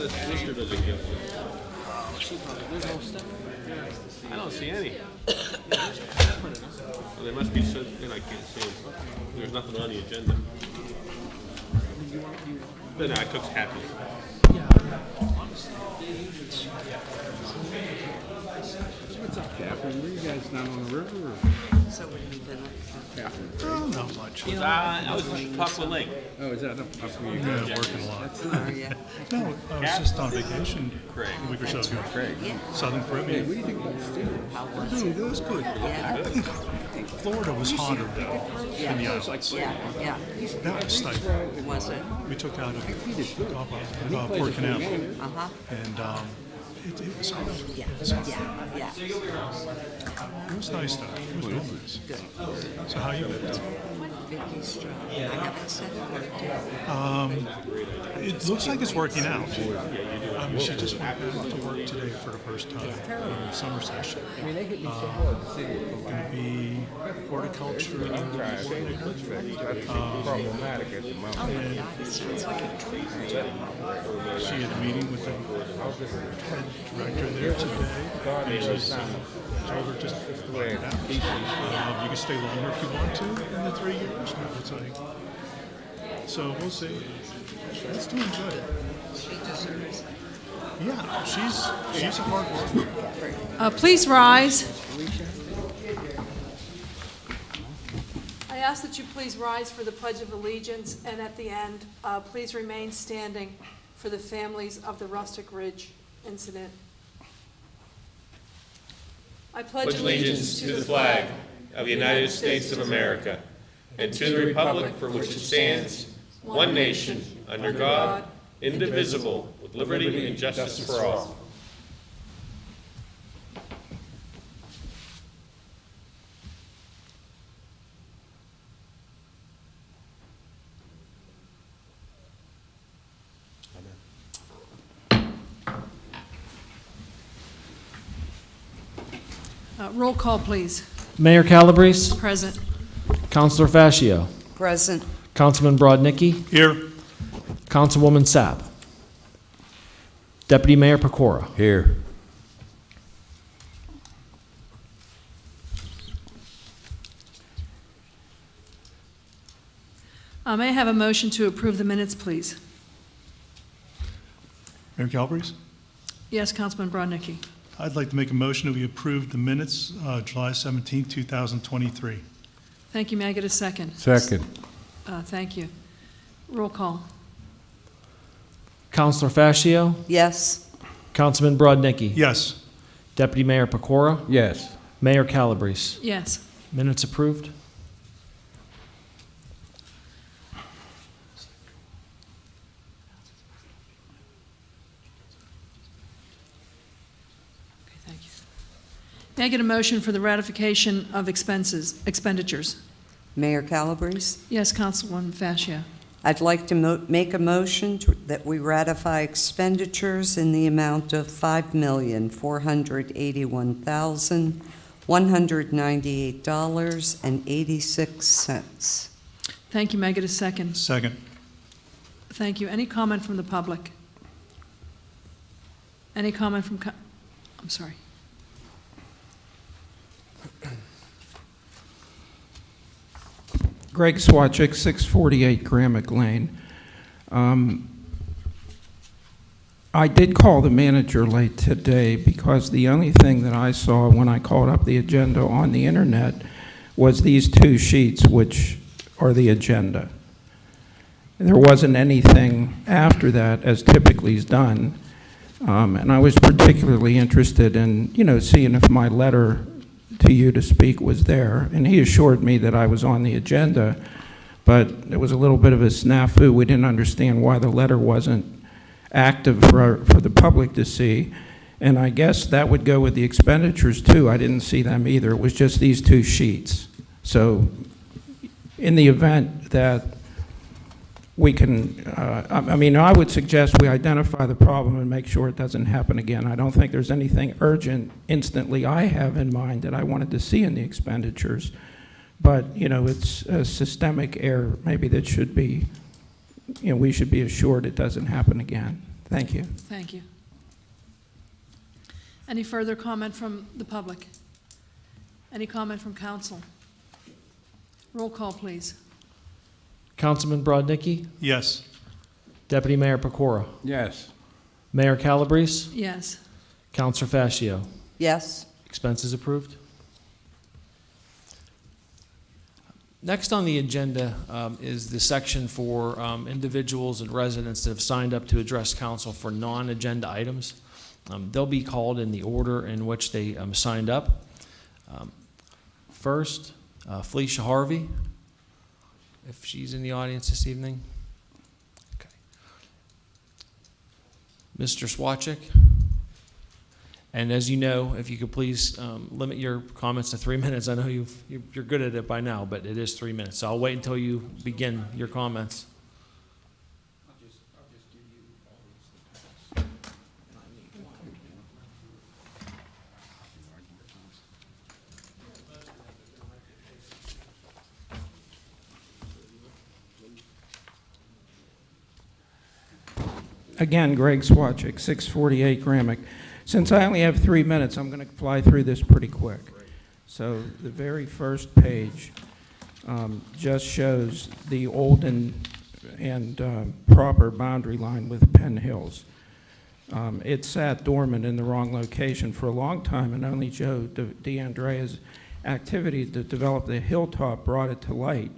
Sister doesn't get one. I don't see any. Well, there must be some, and I can't see them. There's nothing on the agenda. Then I took happy. What's up, Catherine? Were you guys down on the river? Or? So what have you been up to? Catherine. Oh, not much. I was in Tuckland Lake. Oh, is that up where you Yeah, working a lot. Oh, yeah. No, I was just on vacation Craig. a week or so ago. Craig. Southern Hey, Caribbean. what do you think about Steelers? How was Dude, it? it was good. Yeah. Florida was hotter though Yeah. than the islands. Yeah, yeah. That was stifling. Was it? We took out a Port Canal, Uh-huh. and it was hot. Yeah, yeah, yeah. It was nice though. It was real nice. Good. So how you been? Vicky's strong. I haven't said a word to her. It looks like it's working out. She just went back to work today for the first time in summer session. I mean, they hit me so hard to say Going to be horticulture coordinator. problematic at the moment. Oh, my God, it sounds like a dream. She had a meeting with the head director there today. And she told her just write it out. You can stay longer if you want to in the 3 years. It's like, so we'll see. It's doing good. She deserves it. Yeah, she's a hard worker. Please rise. I ask that you please rise for the Pledge of Allegiance, and at the end, please remain standing for the families of the Rustic Ridge incident. I pledge allegiance to the flag of the United States of America and to the republic for which it stands, one nation, under God, indivisible, with liberty and justice for all. Roll call, please. Mayor Calabrese, Present. Councilor Fascio, Present. Councilman Brodnicki, Here. Councilwoman Sapp, Deputy Mayor Pecora. Here. May I have a motion to approve the minutes, please? Mayor Calabrese, Yes, Councilman Brodnicki. I'd like to make a motion that we approve the minutes, July 17, 2023. Thank you. May I get a second? Second. Thank you. Roll call. Councilor Fascio, Yes. Councilman Brodnicki, Yes. Deputy Mayor Pecora, Yes. Mayor Calabrese. Yes. Minutes approved. Okay, thank you. May I get a motion for the ratification of expenditures? Mayor Calabrese, Yes, Councilwoman Fascia. I'd like to make a motion that we ratify expenditures in the amount of $5,481,198.86. Thank you. May I get a second? Second. Thank you. Any comment from the public? Any comment from, I'm sorry. Greg Swatchick, 648 Gramick Lane. I did call the manager late today because the only thing that I saw when I called up the agenda on the internet was these two sheets, which are the agenda. There wasn't anything after that, as typically is done. And I was particularly interested in, seeing if my letter to you to speak was there, and he assured me that I was on the agenda, but there was a little bit of a snafu. We didn't understand why the letter wasn't active for the public to see, and I guess that would go with the expenditures too. I didn't see them either. It was just these two sheets. So in the event that we can, I would suggest we identify the problem and make sure it doesn't happen again. I don't think there's anything urgent instantly I have in mind that I wanted to see in the expenditures, but, it's a systemic error maybe that should be, we should be assured it doesn't happen again. Thank you. Thank you. Any further comment from the public? Any comment from council? Roll call, please. Councilman Brodnicki, Yes. Deputy Mayor Pecora, Yes. Mayor Calabrese, Yes. Councilor Fascio. Yes. Expenses approved. Next on the agenda is the section for individuals and residents that have signed up to address council for non-agenda items. They'll be called in the order in which they signed up. First, Felicia Harvey, if she's in the audience this evening. Okay. Mr. Swachik. And as you know, if you could please limit your comments to 3 minutes. I know you're good at it by now, but it is 3 minutes. So I'll wait until you begin your comments. Again, Greg Swachik, 648 Gramick. Since I only have 3 minutes, I'm going to fly through this pretty quick. So the very first page just shows the old and proper boundary line with Penn Hills. It sat dormant in the wrong location for a long time, and only Joe DeAndrea's activity to develop the hilltop brought it to light,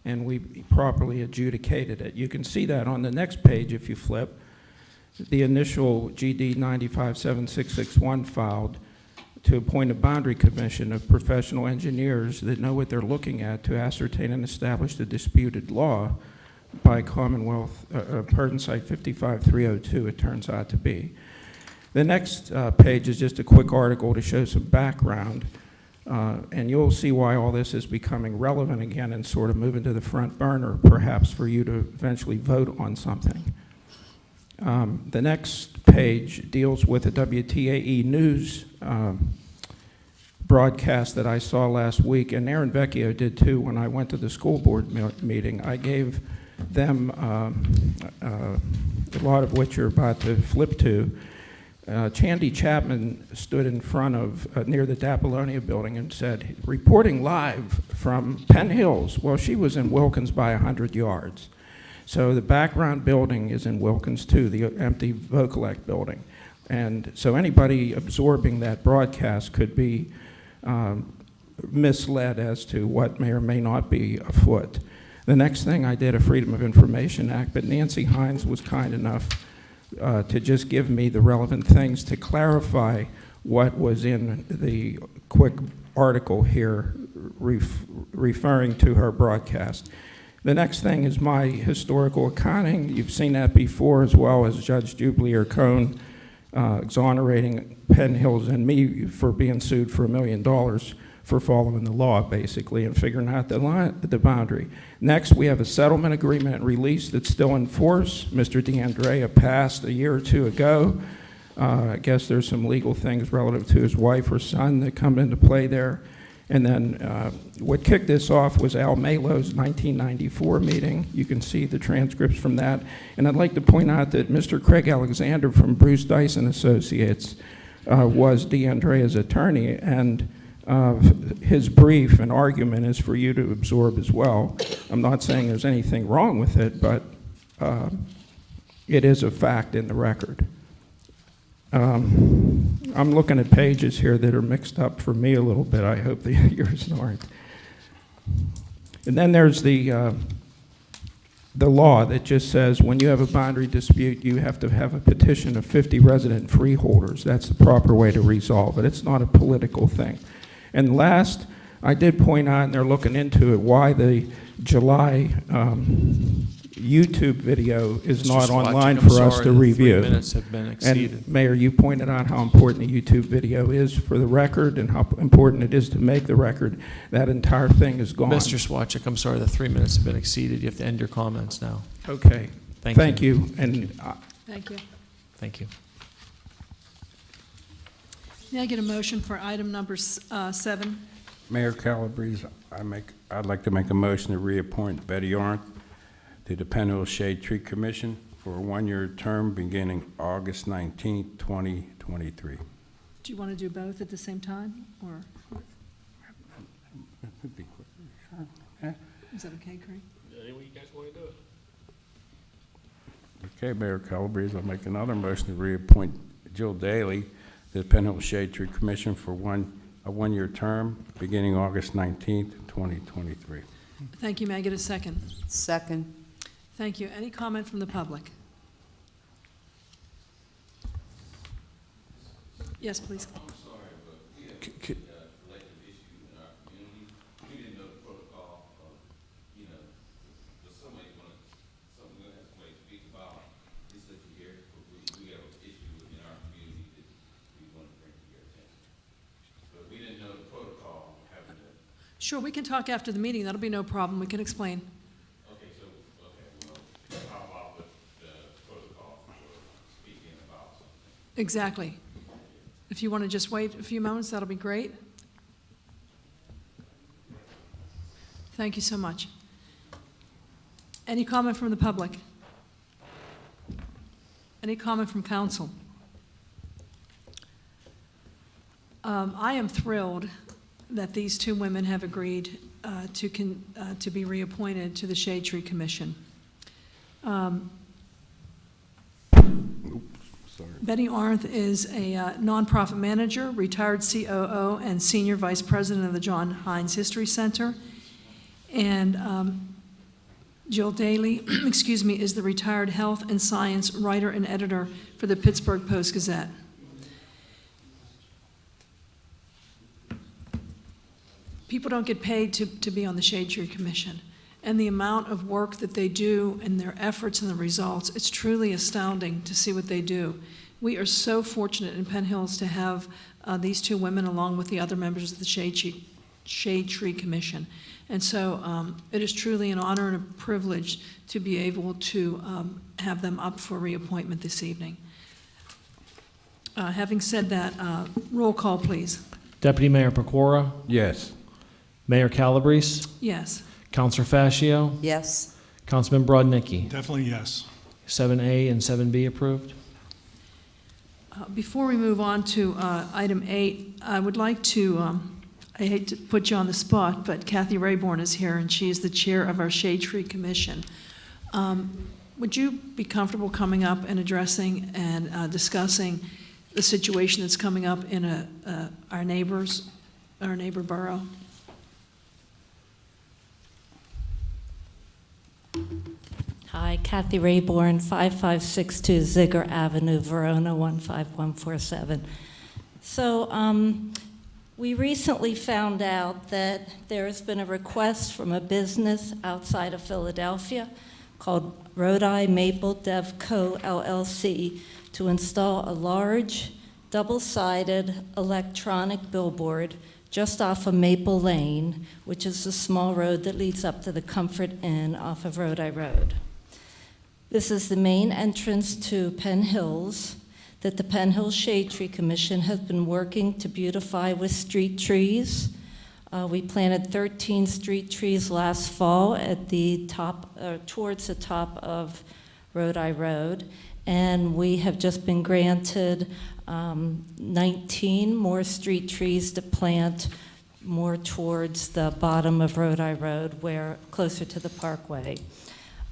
and we properly adjudicated it. You can see that on the next page if you flip. The initial GD 957661 filed to appoint a boundary commission of professional engineers that know what they're looking at to ascertain and establish the disputed law by Commonwealth, Pardon Site 55302, it turns out to be. The next page is just a quick article to show some background, and you'll see why all this is becoming relevant again and sort of moving to the front burner, perhaps, for you to eventually vote on something. The next page deals with a WTAE news broadcast that I saw last week, and Aaron Vecchio did too when I went to the school board meeting. I gave them a lot of which you're about to flip to. Chandy Chapman stood in front of, near the Apollonia building and said, reporting live from Penn Hills. Well, she was in Wilkins by 100 yards. So the background building is in Wilkins too, the empty Vokalek building. And so anybody absorbing that broadcast could be misled as to what may or may not be afoot. The next thing I did, a Freedom of Information Act, but Nancy Hines was kind enough to just give me the relevant things to clarify what was in the quick article here referring to her broadcast. The next thing is my historical accounting. You've seen that before, as well as Judge Jubilee Cohn exonerating Penn Hills and me for being sued for $1 million for following the law, basically, and figuring out the boundary. Next, we have a settlement agreement and release that's still in force. Mr. DeAndrea passed a year or two ago. I guess there's some legal things relative to his wife or son that come into play there. And then what kicked this off was Al Malo's 1994 meeting. You can see the transcripts from that. And I'd like to point out that Mr. Craig Alexander from Bruce Dyson Associates was DeAndrea's attorney, and his brief and argument is for you to absorb as well. I'm not saying there's anything wrong with it, but it is a fact in the record. I'm looking at pages here that are mixed up for me a little bit. I hope that yours aren't. And then there's the law that just says when you have a boundary dispute, you have to have a petition of 50 resident freeholders. That's the proper way to resolve it. It's not a political thing. And last, I did point out, and they're looking into it, why the July YouTube video is Mr. not Swatchik, online I'm for us sorry, to the review. 3 minutes have been exceeded. And Mayor, you pointed out how important the YouTube video is for the record and how important it is to make the record. That entire thing is gone. Mr. Swatchik, I'm sorry, the 3 minutes have been exceeded. You have to end your comments now. Okay. Thank you. you. And Thank you. Thank you. May I get a motion for item number 7? Mayor Calabrese, I'd like to make a motion to reappoint Betty Arndt to the Penn Hill Shade Tree Commission for a one-year term beginning August 19th, 2023. Do you want to do both at the same time, or is that okay, Craig? Any way you guys want to do it. Okay, Mayor Calabrese, I'll make another motion to reappoint Jill Daly to the Penn Hill Shade Tree Commission for a one-year term beginning August 19th, 2023. Thank you. May I get a second? Second. Thank you. Any comment from the public? Yes, please. Sure, we can talk after the meeting. That'll be no problem. We can explain. Okay, well, how about with the protocol for speaking about something? Exactly. If you want to just wait a few moments, that'll be great. Thank you so much. Any comment from the public? Any comment from council? I am thrilled that these two women have agreed to be reappointed to the Shade Tree Commission. Betty Arndt is a nonprofit manager, retired COO, and senior vice president of the John Hines History Center. And Jill Daly, excuse me, is the retired health and science writer and editor for the Pittsburgh Post-Gazette. People don't get paid to be on the Shade Tree Commission. And the amount of work that they do and their efforts and the results, it's truly astounding to see what they do. We are so fortunate in Penn Hills to have these two women along with the other members of the Shade Tree Commission. And so it is truly an honor and a privilege to be able to have them up for reappointment this evening. Having said that, roll call, please. Deputy Mayor Pecora, Yes. Mayor Calabrese, Yes. Councilor Fascio, Yes. Councilman Brodnicki. Definitely yes. 7A and 7B approved. Before we move on to item 8, I would like to, I hate to put you on the spot, but Kathy Rayborn is here, and she is the chair of our Shade Tree Commission. Would you be comfortable coming up and addressing and discussing the situation that's coming up in our neighbor borough? Hi, Kathy Rayborn, 5562 Ziegler Avenue, Verona, 15147. So we recently found out that there has been a request from a business outside of Philadelphia called Rodi Maple Dev Co. LLC to install a large, double-sided electronic billboard just off of Maple Lane, which is the small road that leads up to the Comfort Inn off of Rodi Road. This is the main entrance to Penn Hills that the Penn Hills Shade Tree Commission has been working to beautify with street trees. We planted 13 street trees last fall at the top, towards the top of Rodi Road, and we have just been granted 19 more street trees to plant more towards the bottom of Rodi Road, where closer to the parkway.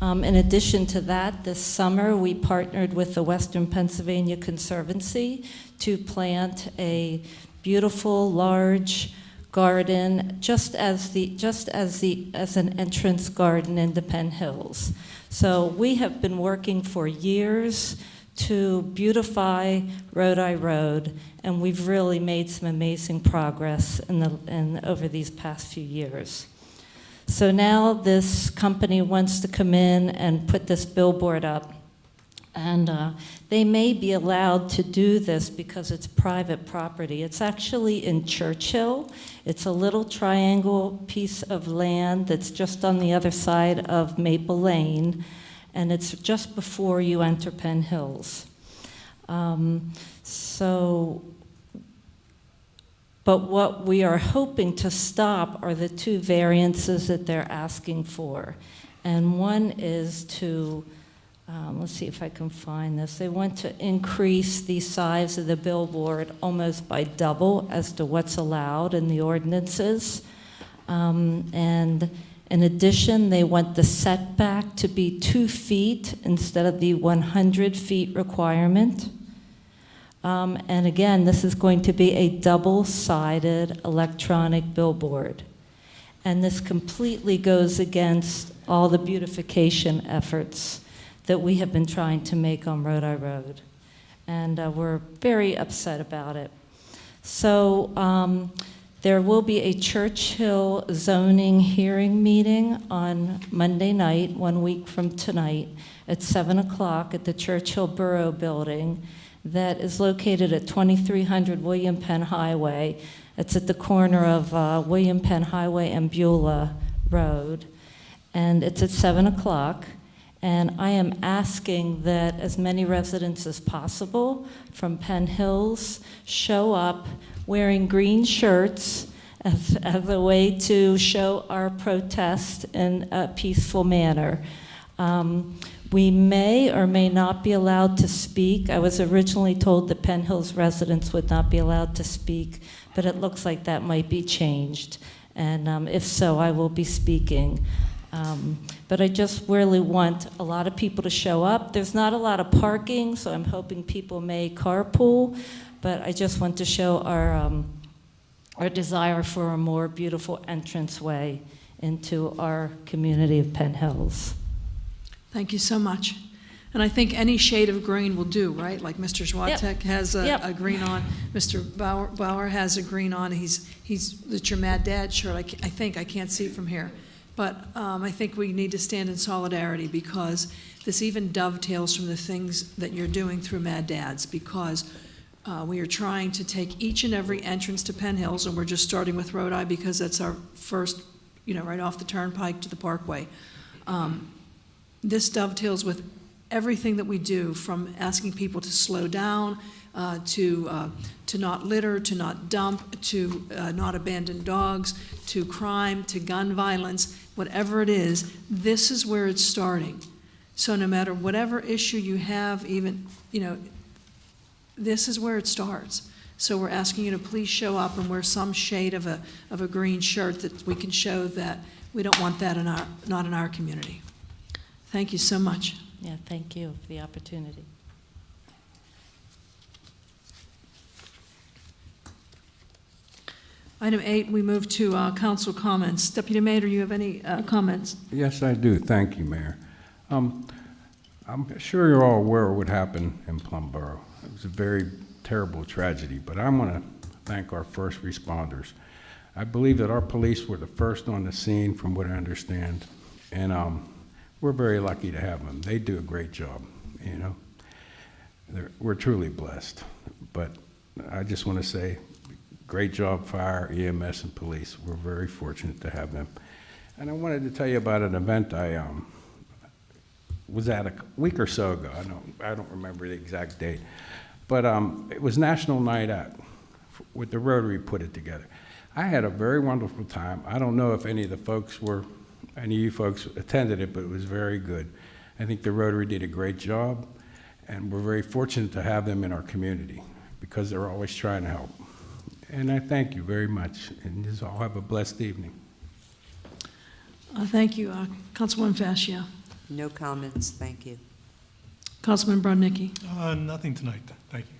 In addition to that, this summer we partnered with the Western Pennsylvania Conservancy to plant a beautiful, large garden, just as an entrance garden into Penn Hills. So we have been working for years to beautify Rodi Road, and we've really made some amazing progress over these past few years. So now this company wants to come in and put this billboard up. And they may be allowed to do this because it's private property. It's actually in Churchill. It's a little triangle piece of land that's just on the other side of Maple Lane, and it's just before you enter Penn Hills. But what we are hoping to stop are the two variances that they're asking for. And one is to let's see if I can find this. They want to increase the size of the billboard almost by double as to what's allowed in the ordinances. And in addition, they want the setback to be 2 feet instead of the 100 feet requirement. And again, this is going to be a double-sided electronic billboard. And this completely goes against all the beautification efforts that we have been trying to make on Rodi Road. And we're very upset about it. So there will be a Churchill zoning hearing meeting on Monday night, 1 week from tonight, at 7 o'clock at the Churchill Borough Building that is located at 2300 William Penn Highway. It's at the corner of William Penn Highway and Beulah Road. And it's at 7 o'clock. And I am asking that as many residents as possible from Penn Hills show up wearing green shirts as a way to show our protest in a peaceful manner. We may or may not be allowed to speak. I was originally told that Penn Hills residents would not be allowed to speak, but it looks like that might be changed. And if so, I will be speaking. But I just really want a lot of people to show up. There's not a lot of parking, so I'm hoping people may carpool, but I just want to show our desire for a more beautiful entranceway into our community of Penn Hills. Thank you so much. And I think any shade of green will do, right? Like Mr. Schwatek has a green on, Mr. Bauer has a green on. It's your Mad Dad shirt, I think. I can't see from here. But I think we need to stand in solidarity because this even dovetails from the things that you're doing through Mad Dads, because we are trying to take each and every entrance to Penn Hills, and we're just starting with Rodi because that's our first, right off the turnpike to the Parkway. This dovetails with everything that we do, from asking people to slow down, to not litter, to not dump, to not abandon dogs, to crime, to gun violence, whatever it is, this is where it's starting. So no matter whatever issue you have, even, this is where it starts. So we're asking you to please show up and wear some shade of a green shirt that we can show that we don't want that not in our community. Thank you so much. Yeah, thank you for the opportunity. Item 8, we move to council comments. Deputy Mayor, do you have any comments? Yes, I do. Thank you, Mayor. I'm sure you're all aware of what happened in Plum Borough. It was a very terrible tragedy, but I want to thank our first responders. I believe that our police were the first on the scene, from what I understand, and we're very lucky to have them. They do a great job, We're truly blessed, but I just want to say, great job, fire, EMS, and police. We're very fortunate to have them. And I wanted to tell you about an event I was at a week or so ago. I don't remember the exact date, but it was National Night Out with the Rotary put it together. I had a very wonderful time. I don't know if any of you folks attended it, but it was very good. I think the Rotary did a great job, and we're very fortunate to have them in our community because they're always trying to help. And I thank you very much, and just all have a blessed evening. Thank you. Councilwoman Fascio. No comments, thank you. Councilman Brodnicki. Nothing tonight, thank you.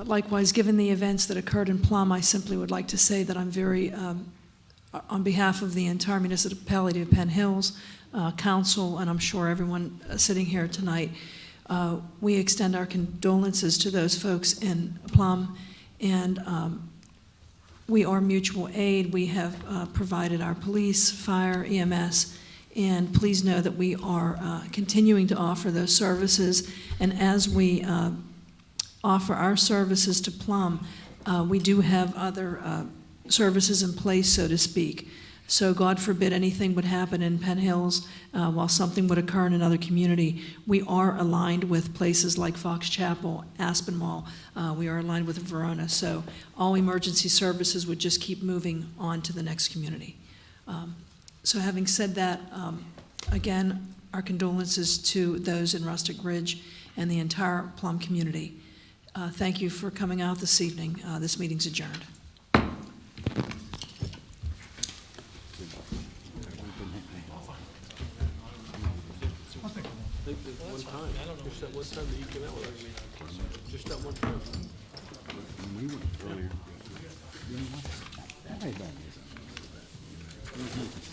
Likewise, given the events that occurred in Plum, I simply would like to say that I'm very, on behalf of the entire municipality of Penn Hills, council, and I'm sure everyone sitting here tonight, we extend our condolences to those folks in Plum, and we are mutual aid. We have provided our police, fire, EMS, and please know that we are continuing to offer those services, and as we offer our services to Plum, we do have other services in place, so to speak. So God forbid anything would happen in Penn Hills while something would occur in another community. We are aligned with places like Fox Chapel, Aspinwall. We are aligned with Verona. So all emergency services would just keep moving on to the next community. So having said that, again, our condolences to those in Rustic Ridge and the entire Plum community. Thank you for coming out this evening. This meeting's adjourned. One time, just that one time that you came out with us. Just that one time. We went earlier. You know what? That might have been-